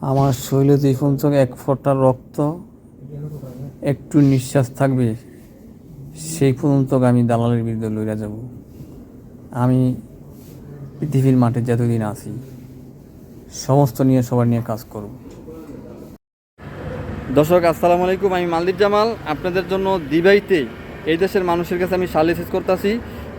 আমার শরীরে যখন চোখে এক ফোঁটা রক্ত একটু নিঃশ্বাস থাকবে সেই পর্যন্ত আমি দালালের বিরুদ্ধে লড়ে যাব। আমি পৃথিবীর মাঠে যতদিন আছি সমস্ত নিয়ে সবার নিয়ে কাজ করব। দর্শক আসসালামু আলাইকুম, আমি মালদ্বীপ জামাল আপনাদের জন্য দিবাইতে এই দেশের মানুষের কাছে আমি সার্ভিস করতেছি।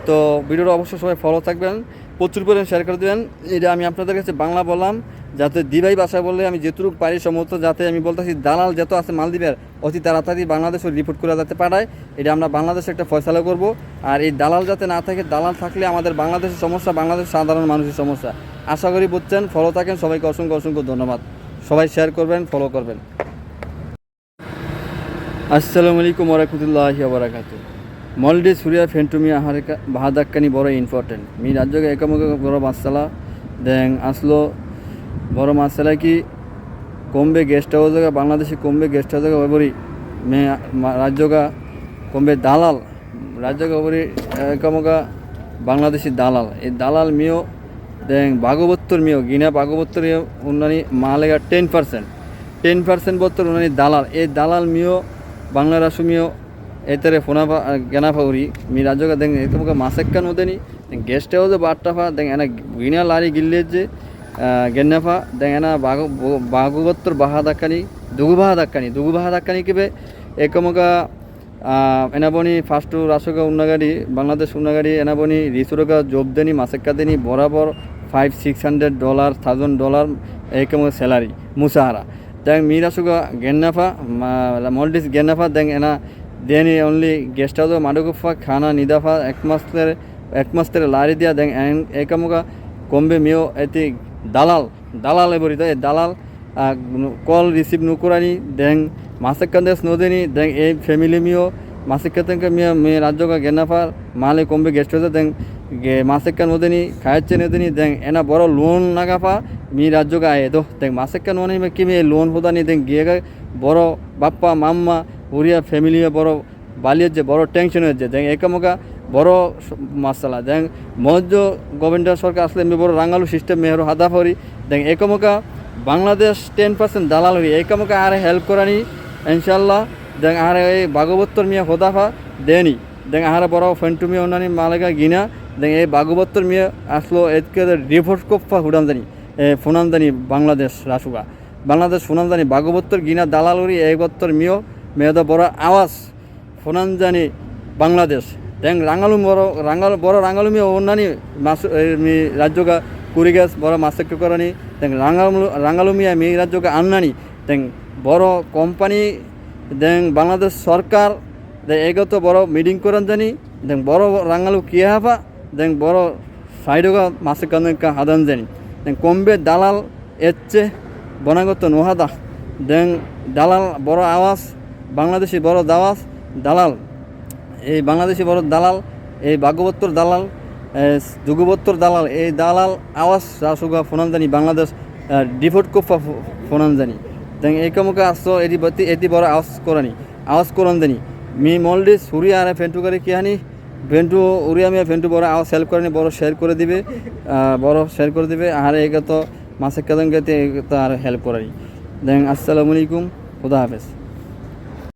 তো ভিডিওটা অবশ্যই সবাই ফলো থাকবেন, প্রচুর পরিমাণ শেয়ার করে দেবেন। এটা আমি আপনাদের কাছে বাংলা বললাম যাতে দিবাই ভাষায় বললে আমি যেটুকু পারি সমস্ত, যাতে আমি বলতেছি দালাল যত আছে মালদ্বীপের অতি তাড়াতাড়ি বাংলাদেশে রিপোর্ট করে যাতে পাঠায়। এটা আমরা বাংলাদেশে একটা ফয়সালা করব। আর এই দালাল যাতে না থাকে, দালাল থাকলে আমাদের বাংলাদেশের সমস্যা, বাংলাদেশের সাধারণ মানুষের সমস্যা। আশা করি বুঝছেন, ফলো থাকেন। সবাইকে অসংখ্য অসংখ্য ধন্যবাদ। সবাই শেয়ার করবেন, ফলো করবেন। আসসালামু আলাইকুম ওরহমতুল্লাহি ওয়াবারাকাতুহু। মলডে সুরিয়া ফেন্টুমি আহারেকা বাহাদাক্কানি বড় ইম্পর্টেন্ট মি রাজ্যকে একামকে বড় মাসালা দেন আসলো বড় মাসালা কি কমবে গেস্ট হাউস বাংলাদেশি কমবে গেস্ট হাউস ওবরি মে রাজ্যকা কমবে দালাল রাজ্যকা ওবরি একামকা বাংলাদেশি দালাল এই দালাল মিও দেন ভাগবত্তর মিও গিনা ভাগবত্তর উন্নয়নী মালেগা 10% বত্তর উন্নয়নী দালাল এই দালাল মিও বাংলা রাসুমিও এতেরে ফোনাফা গেনাফাউরি মি রাজ্যকা দেন তোমাকে মাসেক্কান ওদেনি গেস্ট হাউসে বাট্টাফা দেন এনা গিনা লারি গিল্লে যে গেন্নাফা দেন এনা ভাগবত্তর বাহাদাক্কানি দুগু বাহাদাক্কানি কেবে একমকা এনাবনি ফার্স্ট রাসুকা উন্নাগাড়ি বাংলাদেশ উন্নাগাড়ি এনাবনি রিসুরকা জব দেনি মাসেক্কা দেনি বরাবর $500-600 $1,000 একমকা স্যালারি মুসাহারা দেন মি রাসুকা গেন্নাফা মলডিস গেন্নাফা দেন এনা দেনি অনলি গেস্ট হাউস মাডুকুফা খানা নিদাফা এক মাস্তের লারি দিয়া দেন একমকা কমবে মিও এটি দালাল এবরি তো দালাল কল রিসিভ নুকুরানি দেন মাসেক্কান্দেস নদেনি দেন এই ফ্যামিলি মিও মাসেক্কাতেঙ্কা মিয়া মে রাজ্যকা গেন্নাফার মালে কমবে গেস্ট হাউস দেন মাসেক্কা নদেনি খায়াচ্ছে নদেনি দেন এনা বড় লোন নাগাফা মি রাজ্যকা আয়ে তো দেন মাসেক্কা ননি কি মে লোন হোদানি দেন গিয়ে বড় বাপ্পা মাম্মা উড়িয়া ফ্যামিলি বড় বালিয়ের যে বড় টেনশন হয়েছে দেখ একামকা বড় মাসালা দেখ মজ্জ গভর্নমেন্ট সরকার আসলে বড় রাঙ্গালু সিস্টেম মেহরো হাদাফরি দেখ একামকা বাংলাদেশ 10% দালাল হই একামকা আর হেল্প করানি ইনশাল্লাহ দেখ আর এই ভাগবত্তর মিয়া হোদাফা দেনি দেখ আর বড় ফেন্টুমি অন্যান্য মালেগা গিনা দেখ এই ভাগবত্তর মিয়া আসলো এদকে রিপোর্ট কোফা হুডামদানি ফুনামদানি বাংলাদেশ রাসুগা বাংলাদেশ ফুনামদানি ভাগবত্তর গিনা দালালুরি এই বত্তর মিও মেয়েদ বড় আওয়াজ ফোনানজানি বাংলাদেশ দেন বড় রাঙ্গালু মিয়া অন্যানি মি রাজ্যকা কুড়িগাছ বড় মাসেক করানি দেন রাঙ্গালু মিয়া মি রাজ্যকা আন্নানি দেন বড় কোম্পানি দেন বাংলাদেশ সরকার দেন এগত বড় মিটিং করান জানি দেন বড় রাঙ্গালু কিয়া হাফা দেন বড় সাইডকা মাসেক হাদান জানি দেন কমবে দালাল এচ্ছে বনাগত নোহাদা দেন দালাল বড় আওয়াজ বাংলাদেশি বড় দালাল এই বাংলাদেশি বড় দালাল এই ভাগবত্তর দালাল যুগবত্তর দালাল এই দালাল আওয়াজ রাসুগা ফোনানজানি বাংলাদেশ ডিফোর্ট কোফা ফোনানজানি দেন এই কামকে আসছো এটি বড় আওয়াজ করানজানি মি মলডিস হুরিয়া আর ফেন্টু করে কিহানি ফেন্টু উড়িয়া মিয়া ফেন্টু বড় আওয়াজ হেল্প করেনি বড় শেয়ার করে দিবে আর এগত মাসেক কাদঙ্গাতে আর হেল্প করানি দেন আসসালামু আলাইকুম, খুদা হাফেজ।